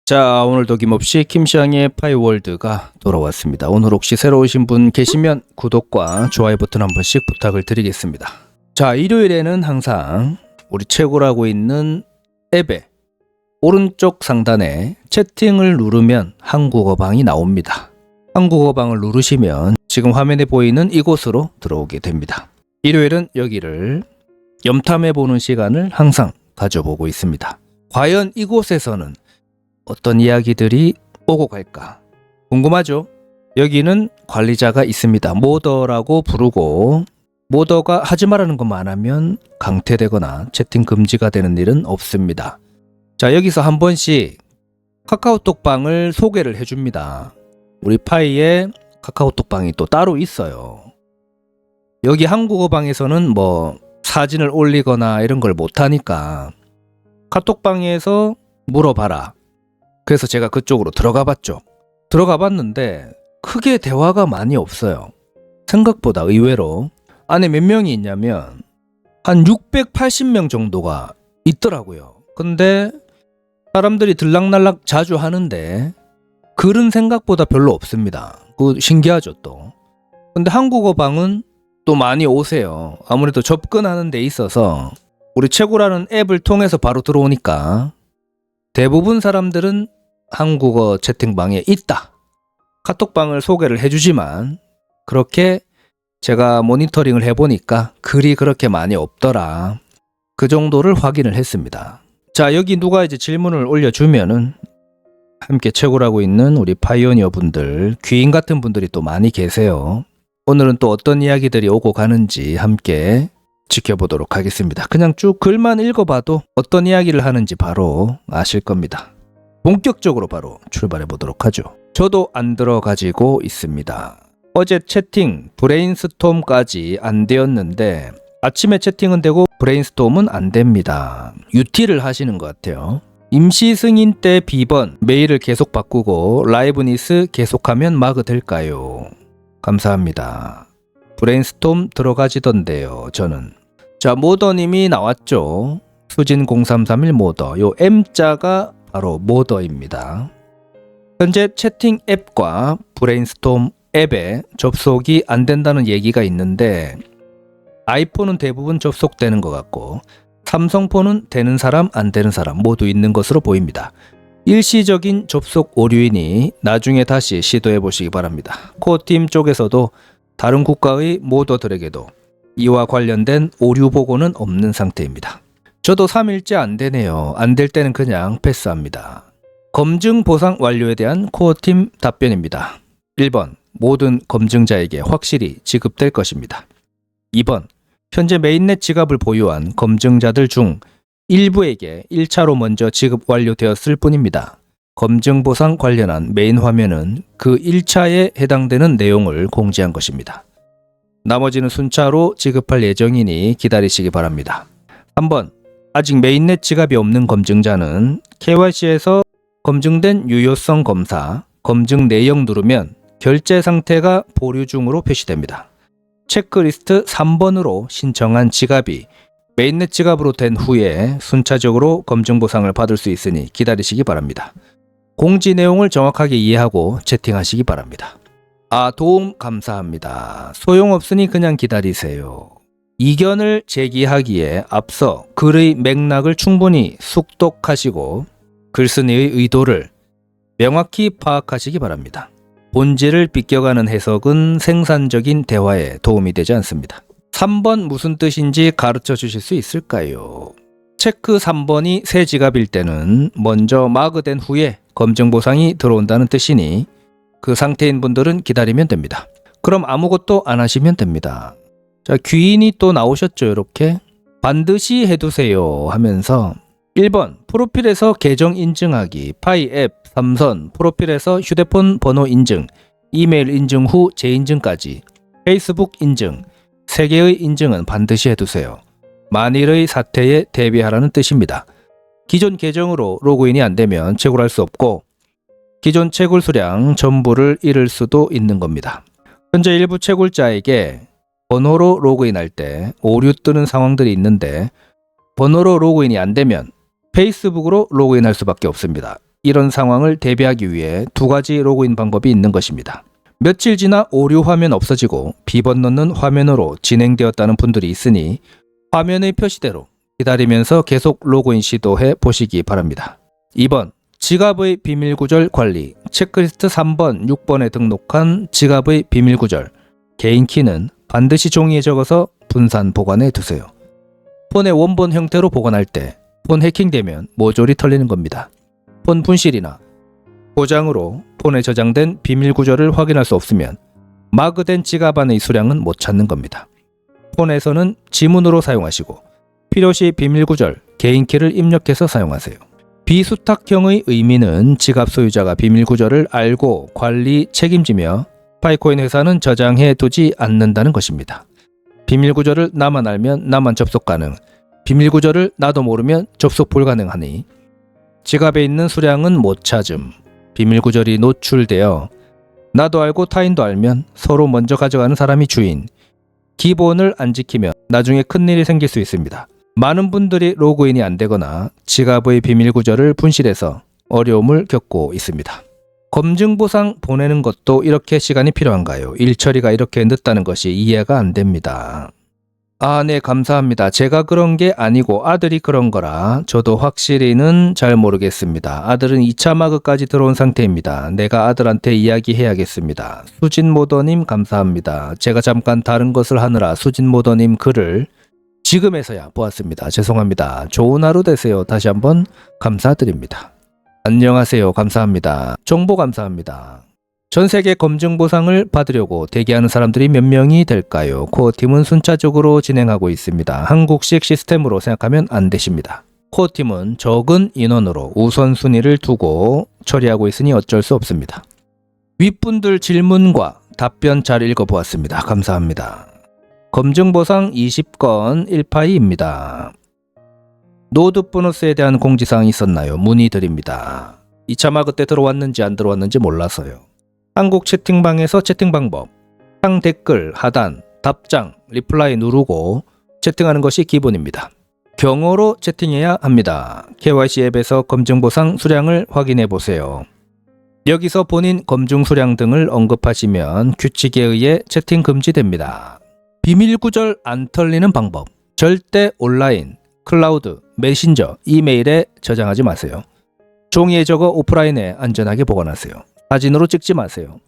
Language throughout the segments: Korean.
자, 오늘도 김없이 김시황의 파이월드가 돌아왔습니다. 오늘 혹시 새로 오신 분 계시면 구독과 좋아요 버튼 한 번씩 부탁을 드리겠습니다. 자, 일요일에는 항상 우리 최고라고 있는 앱의 오른쪽 상단에 채팅을 누르면 한국어방이 나옵니다. 한국어방을 누르시면 지금 화면에 보이는 이곳으로 들어오게 됩니다. 일요일은 여기를 염탐해보는 시간을 항상 가져보고 있습니다. 과연 이곳에서는 어떤 이야기들이 오고 갈까 궁금하죠? 여기는 관리자가 있습니다. 모더라고 부르고, 모더가 하지 말라는 것만 하면 강퇴되거나 채팅 금지가 되는 일은 없습니다. 자, 여기서 한 번씩 카카오톡방을 소개를 해줍니다. 우리 파이에 카카오톡방이 또 따로 있어요. 여기 한국어방에서는 뭐 사진을 올리거나 이런 걸 못하니까 카톡방에서 물어봐라. 그래서 제가 그쪽으로 들어가 봤죠. 들어가 봤는데 크게 대화가 많이 없어요. 생각보다 의외로. 안에 몇 명이 있냐면 한 680명 정도가 있더라고요. 근데 사람들이 들락날락 자주 하는데 글은 생각보다 별로 없습니다. 그거 신기하죠 또. 근데 한국어 방은 또 많이 오세요. 아무래도 접근하는 데 있어서 우리 최고라는 앱을 통해서 바로 들어오니까 대부분 사람들은 한국어 채팅방에 있다. 카톡방을 소개를 해주지만 그렇게 제가 모니터링을 해보니까 글이 그렇게 많이 없더라. 그 정도를 확인을 했습니다. 자, 여기 누가 이제 질문을 올려주면은 함께 최고라고 있는 우리 파이오니어 분들, 귀인 같은 분들이 또 많이 계세요. 오늘은 또 어떤 이야기들이 오고 가는지 함께 지켜보도록 하겠습니다. 그냥 쭉 글만 읽어봐도 어떤 이야기를 하는지 바로 아실 겁니다. 본격적으로 바로 출발해 보도록 하죠. 저도 안 들어가지고 있습니다. 어제 채팅 브레인스톰까지 안 되었는데 아침에 채팅은 되고 브레인스톰은 안 됩니다. UT를 하시는 것 같아요. 임시 승인 때 B번 메일을 계속 바꾸고 라이브니스 계속하면 마그 될까요? 감사합니다. 브레인스톰 들어가지던데요. 저는. 자, 모더님이 나왔죠. 수진0331 모더. 요 M자가 바로 모더입니다. 현재 채팅 앱과 브레인스톰 앱에 접속이 안 된다는 얘기가 있는데 아이폰은 대부분 접속되는 것 같고 삼성폰은 되는 사람 안 되는 사람 모두 있는 것으로 보입니다. 일시적인 접속 오류이니 나중에 다시 시도해 보시기 바랍니다. 코어팀 쪽에서도 다른 국가의 모더들에게도 이와 관련된 오류 보고는 없는 상태입니다. 저도 3일째 안 되네요. 안 될 때는 그냥 패스합니다. 검증 보상 완료에 대한 코어팀 답변입니다. 1번, 모든 검증자에게 확실히 지급될 것입니다. 2번, 현재 메인넷 지갑을 보유한 검증자들 중 일부에게 1차로 먼저 지급 완료되었을 뿐입니다. 검증 보상 관련한 메인 화면은 그 1차에 해당되는 내용을 공지한 것입니다. 나머지는 순차로 지급할 예정이니 기다리시기 바랍니다. 3번, 아직 메인넷 지갑이 없는 검증자는 KYC에서 검증된 유효성 검사, 검증 내역 누르면 결제 상태가 보류 중으로 표시됩니다. 체크리스트 3번으로 신청한 지갑이 메인넷 지갑으로 된 후에 순차적으로 검증 보상을 받을 수 있으니 기다리시기 바랍니다. 공지 내용을 정확하게 이해하고 채팅하시기 바랍니다. 도움 감사합니다. 소용없으니 그냥 기다리세요. 이견을 제기하기에 앞서 글의 맥락을 충분히 숙독하시고 글쓴이의 의도를 명확히 파악하시기 바랍니다. 본질을 비껴가는 해석은 생산적인 대화에 도움이 되지 않습니다. 3번 무슨 뜻인지 가르쳐 주실 수 있을까요? 체크 3번이 새 지갑일 때는 먼저 마그된 후에 검증 보상이 들어온다는 뜻이니 그 상태인 분들은 기다리면 됩니다. 그럼 아무것도 안 하시면 됩니다. 자, 귀인이 또 나오셨죠. 이렇게 반드시 해두세요 하면서 1번 프로필에서 계정 인증하기, 파이 앱 3선 프로필에서 휴대폰 번호 인증, 이메일 인증 후 재인증까지 페이스북 인증 3개의 인증은 반드시 해두세요. 만일의 사태에 대비하라는 뜻입니다. 기존 계정으로 로그인이 안되면 채굴할 수 없고 기존 채굴 수량 전부를 잃을 수도 있는 겁니다. 현재 일부 채굴자에게 번호로 로그인할 때 오류 뜨는 상황들이 있는데 번호로 로그인이 안 되면 페이스북으로 로그인할 수밖에 없습니다. 이런 상황을 대비하기 위해 두 가지 로그인 방법이 있는 것입니다. 며칠 지나 오류 화면 없어지고 비번 넣는 화면으로 진행되었다는 분들이 있으니 화면의 표시대로 기다리면서 계속 로그인 시도해 보시기 바랍니다. 2번, 지갑의 비밀구절 관리. 체크리스트 3번, 6번에 등록한 지갑의 비밀구절. 개인키는 반드시 종이에 적어서 분산 보관해 두세요. 폰의 원본 형태로 보관할 때 폰 해킹되면 모조리 털리는 겁니다. 폰 분실이나 고장으로 폰에 저장된 비밀구절을 확인할 수 없으면 마그된 지갑 안의 수량은 못 찾는 겁니다. 폰에서는 지문으로 사용하시고 필요시 비밀구절, 개인키를 입력해서 사용하세요. 비수탁형의 의미는 지갑 소유자가 비밀구절을 알고 관리, 책임지며 파이코인 회사는 저장해 두지 않는다는 것입니다. 비밀구절을 나만 알면 나만 접속 가능, 비밀구절을 나도 모르면 접속 불가능하니 지갑에 있는 수량은 못 찾음. 비밀구절이 노출되어 나도 알고 타인도 알면 서로 먼저 가져가는 사람이 주인. 기본을 안 지키면 나중에 큰일이 생길 수 있습니다. 많은 분들이 로그인이 안 되거나 지갑의 비밀구절을 분실해서 어려움을 겪고 있습니다. 검증보상 보내는 것도 이렇게 시간이 필요한가요? 일 처리가 이렇게 늦다는 것이 이해가 안 됩니다. 네, 감사합니다. 제가 그런 게 아니고 아들이 그런 거라 저도 확실히는 잘 모르겠습니다. 아들은 2차 마그까지 들어온 상태입니다. 내가 아들한테 이야기해야겠습니다. 수진모더님 감사합니다. 제가 잠깐 다른 것을 하느라 수진모더님 글을 지금에서야 보았습니다. 죄송합니다. 좋은 하루 되세요. 다시 한번 감사드립니다. 안녕하세요. 감사합니다. 정보 감사합니다. 전 세계 검증 보상을 받으려고 대기하는 사람들이 몇 명이 될까요? 코어팀은 순차적으로 진행하고 있습니다. 한국식 시스템으로 생각하면 안 되십니다. 코어팀은 적은 인원으로 우선순위를 두고 처리하고 있으니 어쩔 수 없습니다. 윗분들 질문과 답변 잘 읽어보았습니다. 감사합니다. 검증 보상 20건 1파이입니다. 노드 보너스에 대한 공지사항이 있었나요? 문의드립니다. 2차 마그 때 들어왔는지 안 들어왔는지 몰라서요. 한국 채팅방에서 채팅 방법, 상댓글 하단, 답장, 리플라이 누르고 채팅하는 것이 기본입니다. 경어로 채팅해야 합니다. KYC 앱에서 검증 보상 수량을 확인해 보세요. 여기서 본인 검증 수량 등을 언급하시면 규칙에 의해 채팅 금지됩니다. 비밀 구절 안 털리는 방법, 절대 온라인, 클라우드, 메신저, 이메일에 저장하지 마세요. 종이에 적어 오프라인에 안전하게 보관하세요. 사진으로 찍지 마세요.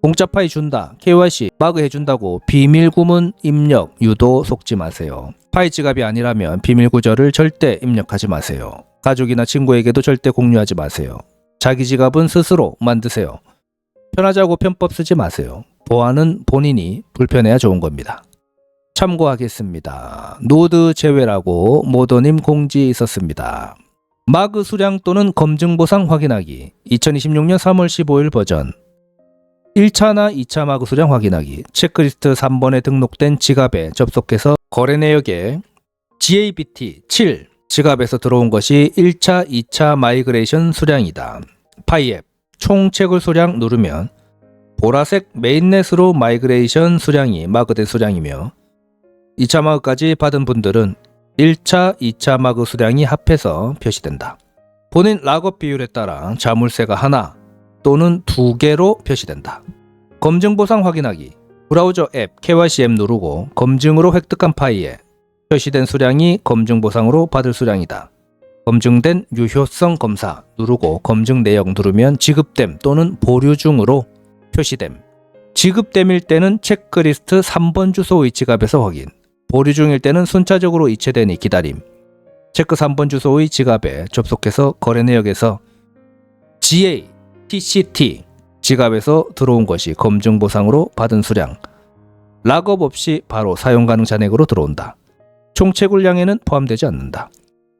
공짜 파이 준다, KYC, 마그 해준다고 비밀 구문 입력, 유도 속지 마세요. 파이 지갑이 아니라면 비밀 구절을 절대 입력하지 마세요. 가족이나 친구에게도 절대 공유하지 마세요. 자기 지갑은 스스로 만드세요. 편하자고 편법 쓰지 마세요. 보안은 본인이 불편해야 좋은 겁니다. 참고하겠습니다. 노드 제외라고 모더님 공지 있었습니다. 마그 수량 또는 검증 보상 확인하기 2026년 3월 15일 버전 1차나 2차 마그 수량 확인하기 체크리스트 3번에 등록된 지갑에 접속해서 거래 내역에 GABT 7 지갑에서 들어온 것이 1차, 2차 마이그레이션 수량이다. 파이앱 총 채굴 수량 누르면 보라색 메인넷으로 마이그레이션 수량이 마그된 수량이며 2차 마그까지 받은 분들은 1차, 2차 마그 수량이 합해서 표시된다. 본인 락업 비율에 따라 자물쇠가 하나 또는 2개로 표시된다. 검증 보상 확인하기 브라우저 앱, KYC 앱 누르고 검증으로 획득한 파일에 표시된 수량이 검증 보상으로 받을 수량이다. 검증된 유효성 검사 누르고 검증 내역 누르면 지급됨 또는 보류 중으로 표시됨. 지급됨일 때는 체크리스트 3번 주소의 지갑에서 확인. 보류 중일 때는 순차적으로 이체되니 기다림. 체크 3번 주소의 지갑에 접속해서 거래 내역에서 GA, TCT 지갑에서 들어온 것이 검증 보상으로 받은 수량. 락업 없이 바로 사용 가능 잔액으로 들어온다. 총 채굴량에는 포함되지 않는다.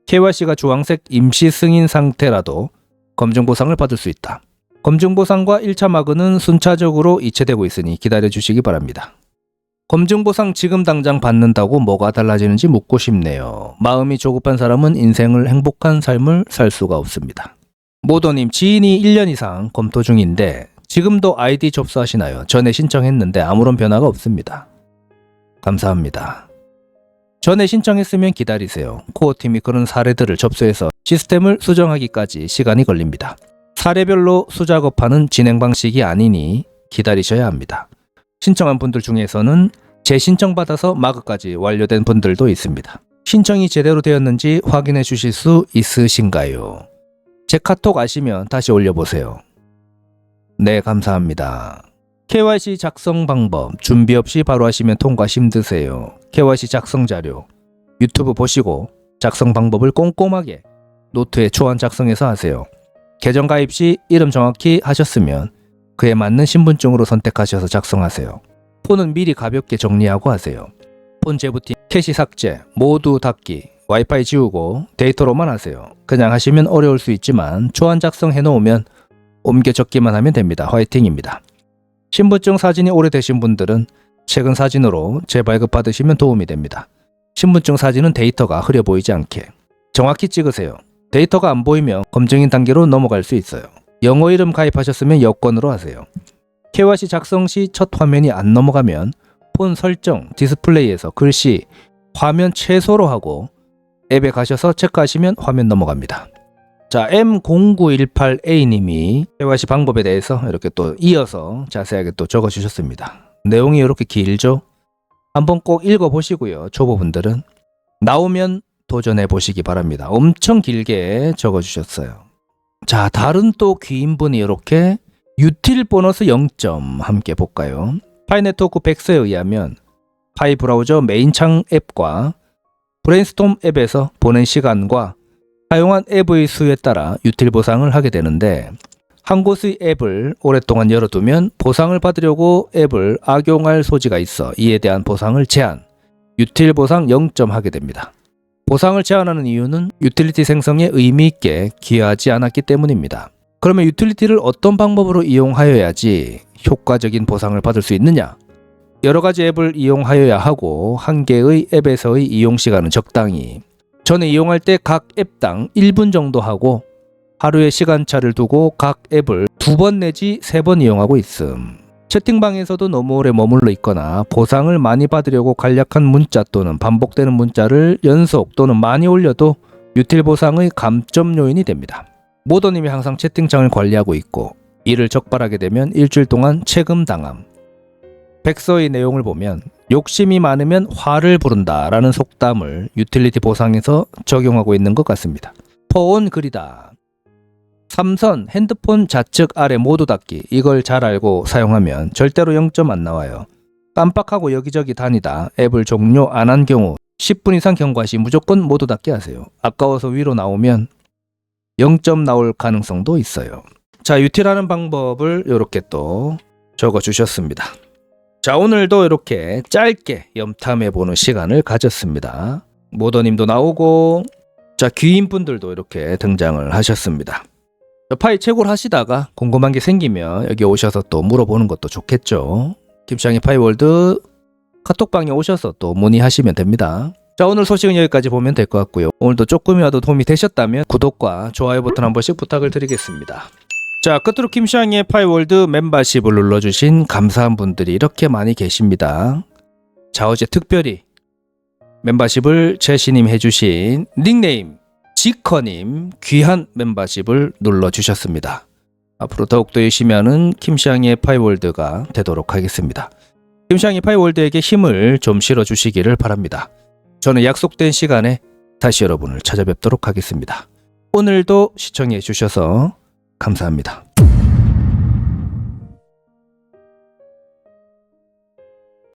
KYC가 주황색 임시 승인 상태라도 검증 보상을 받을 수 있다. 검증 보상과 1차 마그는 순차적으로 이체되고 있으니 기다려 주시기 바랍니다. 검증 보상 지금 당장 받는다고 뭐가 달라지는지 묻고 싶네요. 마음이 조급한 사람은 인생을 행복한 삶을 살 수가 없습니다. 모더님, 지인이 1년 이상 검토 중인데 지금도 아이디 접수하시나요? 전에 신청했는데 아무런 변화가 없습니다. 감사합니다. 전에 신청했으면 기다리세요. 코어팀이 그런 사례들을 접수해서 시스템을 수정하기까지 시간이 걸립니다. 사례별로 수작업하는 진행 방식이 아니니 기다리셔야 합니다. 신청한 분들 중에서는 재신청받아서 마크까지 완료된 분들도 있습니다. 신청이 제대로 되었는지 확인해 주실 수 있으신가요? 제 카톡 아시면 다시 올려보세요. 네, 감사합니다. KYC 작성 방법 준비 없이 바로 하시면 통과 힘드세요. KYC 작성 자료 유튜브 보시고 작성 방법을 꼼꼼하게 노트에 초안 작성해서 하세요. 계정 가입 시 이름 정확히 하셨으면 그에 맞는 신분증으로 선택하셔서 작성하세요. 폰은 미리 가볍게 정리하고 하세요. 폰 재부팅, 캐시 삭제, 모두 닫기, 와이파이 지우고 데이터로만 하세요. 그냥 하시면 어려울 수 있지만 초안 작성해 놓으면 옮겨 적기만 하면 됩니다. 화이팅입니다. 신분증 사진이 오래되신 분들은 최근 사진으로 재발급 받으시면 도움이 됩니다. 신분증 사진은 데이터가 흐려 보이지 않게 정확히 찍으세요. 데이터가 안 보이면 검증인 단계로 넘어갈 수 있어요. 영어 이름 가입하셨으면 여권으로 하세요. KYC 작성 시 첫 화면이 안 넘어가면 폰 설정, 디스플레이에서 글씨, 화면 최소로 하고 앱에 가셔서 체크하시면 화면 넘어갑니다. 자, M0918A님이 KYC 방법에 대해서 이렇게 또 이어서 자세하게 또 적어주셨습니다. 내용이 이렇게 길죠? 한번 꼭 읽어보시고요. 초보분들은 나오면 도전해 보시기 바랍니다. 엄청 길게 적어주셨어요. 자, 다른 또 귀인분이 이렇게 유틸 보너스 0점 함께 볼까요? 파이네트워크 백서에 의하면 파이 브라우저 메인 창 앱과 브레인스톰 앱에서 보낸 시간과 사용한 앱의 수에 따라 유틸 보상을 하게 되는데 한 곳의 앱을 오랫동안 열어두면 보상을 받으려고 앱을 악용할 소지가 있어 이에 대한 보상을 제한, 유틸 보상 0점 하게 됩니다. 보상을 제한하는 이유는 유틸리티 생성에 의미 있게 기여하지 않았기 때문입니다. 그러면 유틸리티를 어떤 방법으로 이용하여야지 효과적인 보상을 받을 수 있느냐? 여러 가지 앱을 이용하여야 하고 한 개의 앱에서의 이용 시간은 적당히 전에 이용할 때 각 앱당 1분 정도 하고 하루에 시간차를 두고 각 앱을 2번 내지 3번 이용하고 있음. 채팅방에서도 너무 오래 머물러 있거나 보상을 많이 받으려고 간략한 문자 또는 반복되는 문자를 연속 또는 많이 올려도 유틸 보상의 감점 요인이 됩니다. 모더님이 항상 채팅창을 관리하고 있고 이를 적발하게 되면 일주일 동안 체금당함. 백서의 내용을 보면 욕심이 많으면 화를 부른다 라는 속담을 유틸리티 보상에서 적용하고 있는 것 같습니다. 포온 글이다. 3선 핸드폰 좌측 아래 모두 닫기 이걸 잘 알고 사용하면 절대로 0점 안 나와요. 깜빡하고 여기저기 다니다 앱을 종료 안 한 경우 10분 이상 경과 시 무조건 모두 닫기 하세요. 아까워서 위로 나오면 0점 나올 가능성도 있어요. 자, 유틸하는 방법을 이렇게 또 적어 주셨습니다. 자, 오늘도 이렇게 짧게 염탐해보는 시간을 가졌습니다. 모더님도 나오고 자, 귀인분들도 이렇게 등장을 하셨습니다. 파이 채굴 하시다가 궁금한 게 생기면 여기 오셔서 또 물어보는 것도 좋겠죠. 김시장의 파이월드 카톡방에 오셔서 또 문의하시면 됩니다. 자, 오늘 소식은 여기까지 보면 될 것 같고요. 오늘도 조금이라도 도움이 되셨다면 구독과 좋아요 버튼 한 번씩 부탁을 드리겠습니다. 자, 끝으로 김시장의 파이월드 멤버십을 눌러주신 감사한 분들이 이렇게 많이 계십니다. 자, 어제 특별히 멤버십을 재신임 해주신 닉네임 지커님 귀한 멤버십을 눌러주셨습니다. 앞으로 더욱더 열심히 하는 김시장의 파이월드가 되도록 하겠습니다. 김시장의 파이월드에게 힘을 좀 실어주시기를 바랍니다. 저는 약속된 시간에 다시 여러분을 찾아뵙도록 하겠습니다. 오늘도 시청해 주셔서 감사합니다.